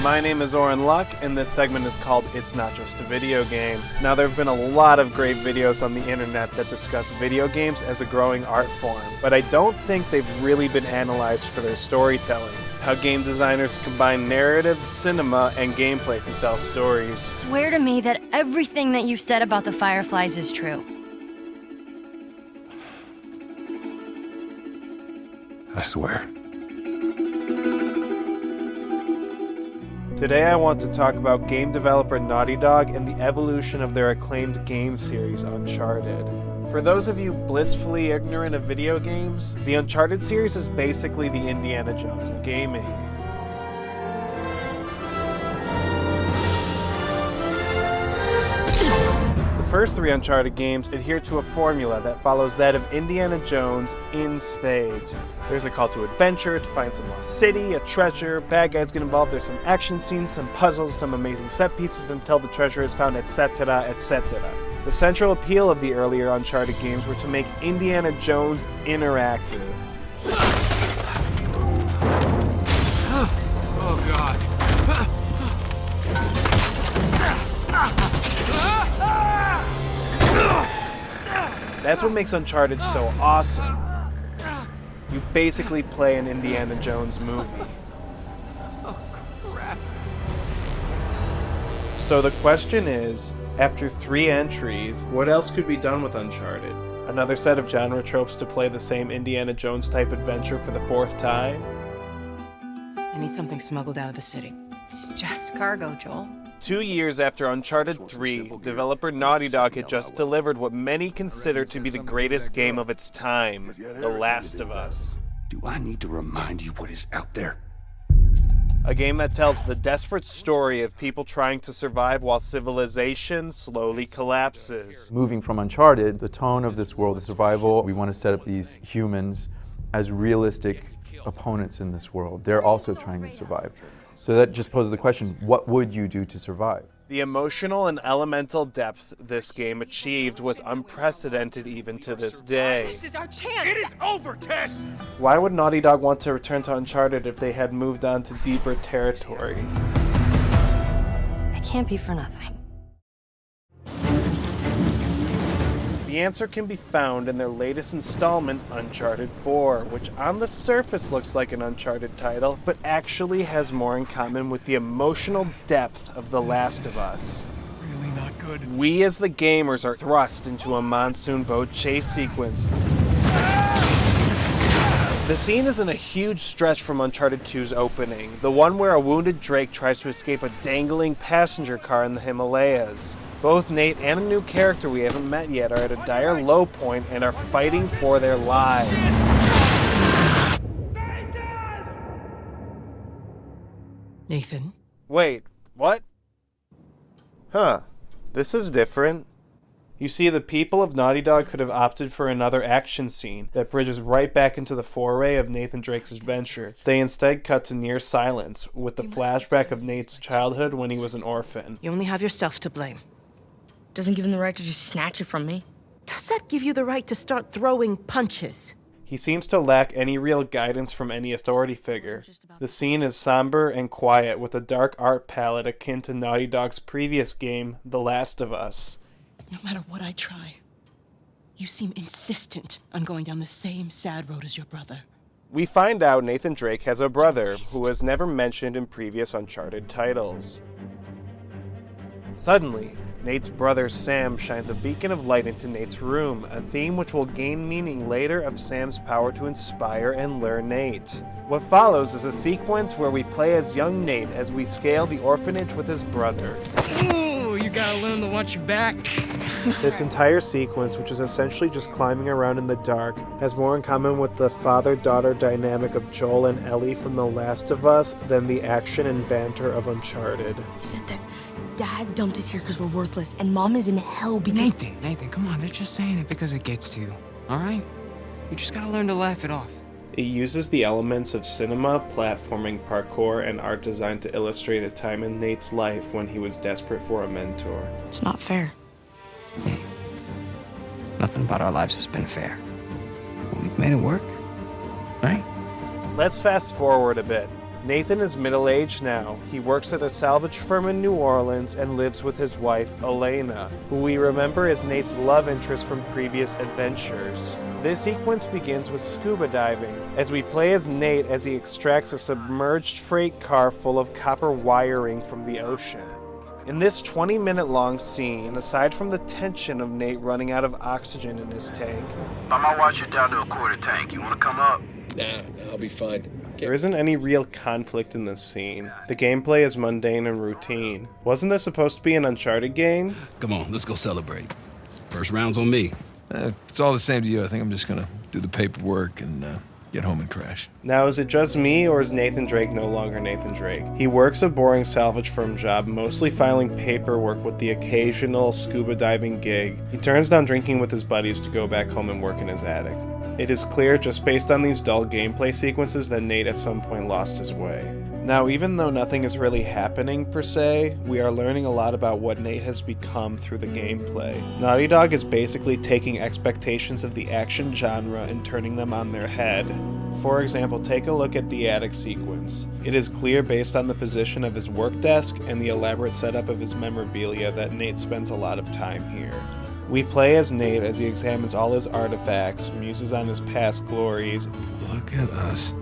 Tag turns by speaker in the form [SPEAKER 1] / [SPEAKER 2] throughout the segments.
[SPEAKER 1] My name is Oren Luck, and this segment is called It's Not Just a Video Game. Now, there have been a lot of great videos on the internet that discuss video games as a growing art form, but I don't think they've really been analyzed for their storytelling. How game designers combine narrative, cinema, and gameplay to tell stories.
[SPEAKER 2] Swear to me that everything that you said about the Fireflies is true.
[SPEAKER 3] I swear.
[SPEAKER 1] Today I want to talk about game developer Naughty Dog and the evolution of their acclaimed game series, Uncharted. For those of you blissfully ignorant of video games, the Uncharted series is basically the Indiana Jones of gaming. The first three Uncharted games adhere to a formula that follows that of Indiana Jones in spades. There's a call to adventure, to find some lost city, a treasure, bad guys get involved, there's some action scenes, some puzzles, some amazing set pieces until the treasure is found, etc., etc. The central appeal of the earlier Uncharted games were to make Indiana Jones interactive.
[SPEAKER 3] Oh God.
[SPEAKER 1] That's what makes Uncharted so awesome. You basically play an Indiana Jones movie.
[SPEAKER 3] Oh crap.
[SPEAKER 1] So the question is, after 3 entries, what else could be done with Uncharted? Another set of genre tropes to play the same Indiana Jones type adventure for the 4th time?
[SPEAKER 4] I need something smuggled out of the city.
[SPEAKER 2] It's just cargo, Joel.
[SPEAKER 1] 2 years after Uncharted 3, developer Naughty Dog had just delivered what many consider to be the greatest game of its time, The Last of Us.
[SPEAKER 3] Do I need to remind you what is out there?
[SPEAKER 1] A game that tells the desperate story of people trying to survive while civilization slowly collapses.
[SPEAKER 5] Moving from Uncharted, the tone of this world, the survival, we want to set up these humans as realistic opponents in this world. They're also trying to survive. So that just poses the question, what would you do to survive?
[SPEAKER 1] The emotional and elemental depth this game achieved was unprecedented even to this day.
[SPEAKER 4] This is our chance!
[SPEAKER 3] It is over, Tess!
[SPEAKER 1] Why would Naughty Dog want to return to Uncharted if they had moved on to deeper territory?
[SPEAKER 2] It can't be for nothing.
[SPEAKER 1] The answer can be found in their latest installment, Uncharted 4, which on the surface looks like an Uncharted title, but actually has more in common with the emotional depth of The Last of Us.
[SPEAKER 3] Really not good.
[SPEAKER 1] We as the gamers are thrust into a monsoon boat chase sequence. The scene isn't a huge stretch from Uncharted 2's opening, the one where a wounded Drake tries to escape a dangling passenger car in the Himalayas. Both Nate and a new character we haven't met yet are at a dire low point and are fighting for their lives.
[SPEAKER 4] Nathan?
[SPEAKER 1] Wait, what? Huh, this is different. You see, the people of Naughty Dog could have opted for another action scene that bridges right back into the foray of Nathan Drake's adventure. They instead cut to near silence, with the flashback of Nate's childhood when he was an orphan.
[SPEAKER 4] You only have yourself to blame.
[SPEAKER 6] Doesn't give him the right to just snatch it from me.
[SPEAKER 4] Does that give you the right to start throwing punches?
[SPEAKER 1] He seems to lack any real guidance from any authority figure. The scene is somber and quiet, with a dark art palette akin to Naughty Dog's previous game, The Last of Us.
[SPEAKER 4] No matter what I try, you seem insistent on going down the same sad road as your brother.
[SPEAKER 1] We find out Nathan Drake has a brother, who was never mentioned in previous Uncharted titles. Suddenly, Nate's brother Sam shines a beacon of light into Nate's room, a theme which will gain meaning later of Sam's power to inspire and lure Nate. What follows is a sequence where we play as young Nate as we scale the orphanage with his brother.
[SPEAKER 6] Ooh, you gotta learn to watch your back.
[SPEAKER 1] This entire sequence, which is essentially just climbing around in the dark, has more in common with the father-daughter dynamic of Joel and Ellie from The Last of Us than the action and banter of Uncharted.
[SPEAKER 6] He said that Dad dumped us here because we're worthless, and Mom is in hell because—
[SPEAKER 7] Nathan, come on, they're just saying it because it gets to you, alright? You just gotta learn to laugh it off.
[SPEAKER 1] It uses the elements of cinema, platforming, parkour, and art design to illustrate a time in Nate's life when he was desperate for a mentor.
[SPEAKER 6] It's not fair.
[SPEAKER 7] Hey, nothing about our lives has been fair. But we've made it work, right?
[SPEAKER 1] Let's fast forward a bit. Nathan is middle-aged now. He works at a salvage firm in New Orleans and lives with his wife, Elena, who we remember as Nate's love interest from previous adventures. This sequence begins with scuba diving, as we play as Nate as he extracts a submerged freight car full of copper wiring from the ocean. In this 20-minute long scene, aside from the tension of Nate running out of oxygen in his tank,
[SPEAKER 8] I might watch you down to a quarter tank. You wanna come up?
[SPEAKER 9] Nah, I'll be fine.
[SPEAKER 1] there isn't any real conflict in this scene. The gameplay is mundane and routine. Wasn't this supposed to be an Uncharted game?
[SPEAKER 10] Come on, let's go celebrate. First round's on me.
[SPEAKER 9] If it's all the same to you, I think I'm just gonna do the paperwork and get home and crash.
[SPEAKER 1] Now, is it just me, or is Nathan Drake no longer Nathan Drake? He works a boring salvage firm job, mostly filing paperwork with the occasional scuba diving gig. He turns down drinking with his buddies to go back home and work in his attic. It is clear, just based on these dull gameplay sequences, that Nate at some point lost his way. Now, even though nothing is really happening per se, we are learning a lot about what Nate has become through the gameplay. Naughty Dog is basically taking expectations of the action genre and turning them on their head. For example, take a look at the attic sequence. It is clear based on the position of his work desk and the elaborate setup of his memorabilia that Nate spends a lot of time here. We play as Nate as he examines all his artifacts, muses on his past glories,
[SPEAKER 9] Look at us.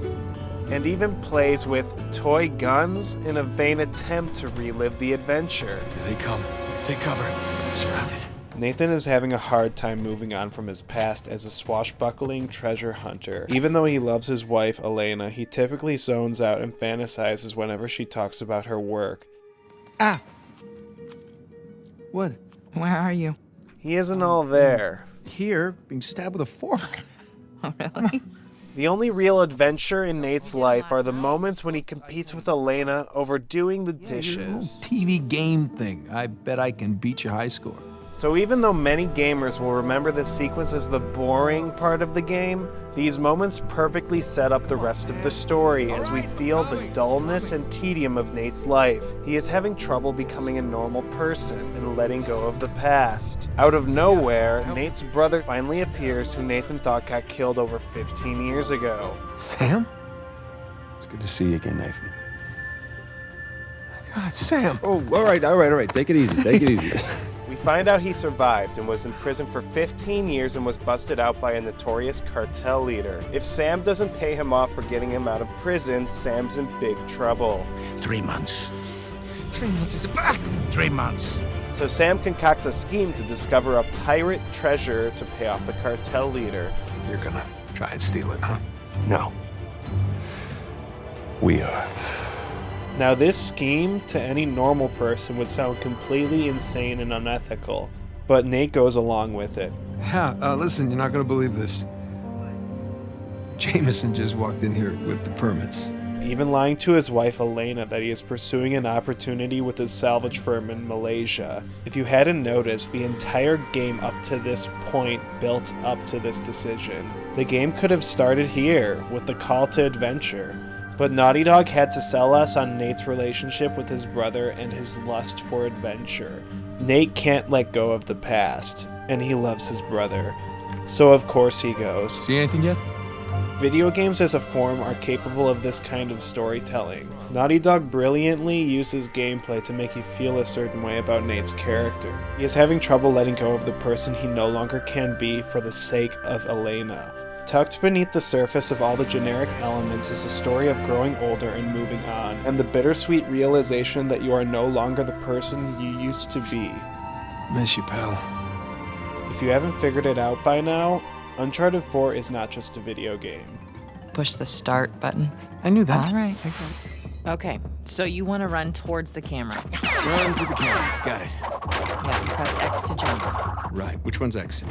[SPEAKER 1] and even plays with toy guns in a vain attempt to relive the adventure.
[SPEAKER 9] Here they come. Take cover. I'm surrounded.
[SPEAKER 1] Nathan is having a hard time moving on from his past as a swashbuckling treasure hunter. Even though he loves his wife, Elena, he typically zones out and fantasizes whenever she talks about her work.
[SPEAKER 7] Ah,
[SPEAKER 9] What?
[SPEAKER 7] where are you?
[SPEAKER 1] He isn't all there.
[SPEAKER 9] Here, being stabbed with a fork.
[SPEAKER 7] Oh, really?
[SPEAKER 1] The only real adventure in Nate's life are the moments when he competes with Elena over doing the dishes.
[SPEAKER 9] TV game thing. I bet I can beat your high score.
[SPEAKER 1] So even though many gamers will remember this sequence as the boring part of the game, these moments perfectly set up the rest of the story as we feel the dullness and tedium of Nate's life. He is having trouble becoming a normal person and letting go of the past. Out of nowhere, Nate's brother finally appears, who Nathan thought got killed over 15 years ago.
[SPEAKER 9] Sam?
[SPEAKER 3] It's good to see you again, Nathan.
[SPEAKER 9] God, Sam.
[SPEAKER 3] Oh, all right. Take it easy. Take it easy.
[SPEAKER 1] We find out he survived and was in prison for 15 years and was busted out by a notorious cartel leader. If Sam doesn't pay him off for getting him out of prison, Sam's in big trouble.
[SPEAKER 8] 3 months.
[SPEAKER 7] 3 months is back.
[SPEAKER 8] 3 months.
[SPEAKER 1] So Sam concocts a scheme to discover a pirate treasure to pay off the cartel leader.
[SPEAKER 9] You're gonna try and steal it, huh?
[SPEAKER 3] No. We are.
[SPEAKER 1] Now this scheme, to any normal person, would sound completely insane and unethical, but Nate goes along with it.
[SPEAKER 9] Yeah, listen, you're not gonna believe this. Jameson just walked in here with the permits.
[SPEAKER 1] Even lying to his wife Elena that he is pursuing an opportunity with his salvage firm in Malaysia. If you hadn't noticed, the entire game up to this point built up to this decision. The game could have started here, with the call to adventure. But Naughty Dog had to sell us on Nate's relationship with his brother and his lust for adventure. Nate can't let go of the past, and he loves his brother. So of course he goes.
[SPEAKER 9] See anything yet?
[SPEAKER 1] Video games as a form are capable of this kind of storytelling. Naughty Dog brilliantly uses gameplay to make you feel a certain way about Nate's character. He is having trouble letting go of the person he no longer can be for the sake of Elena. Tucked beneath the surface of all the generic elements is a story of growing older and moving on, and the bittersweet realization that you are no longer the person you used to be.
[SPEAKER 9] Miss you, pal.
[SPEAKER 1] If you haven't figured it out by now, Uncharted 4 is not just a video game.
[SPEAKER 11] Push the start button.
[SPEAKER 9] I knew that.
[SPEAKER 11] All right, I got it. Okay, so you want to run towards the camera.
[SPEAKER 9] Run to the camera. Got it.
[SPEAKER 11] Yeah, press X to jump.
[SPEAKER 9] Right. Which one's X?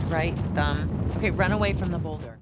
[SPEAKER 11] Right thumb. Okay, run away from the boulder.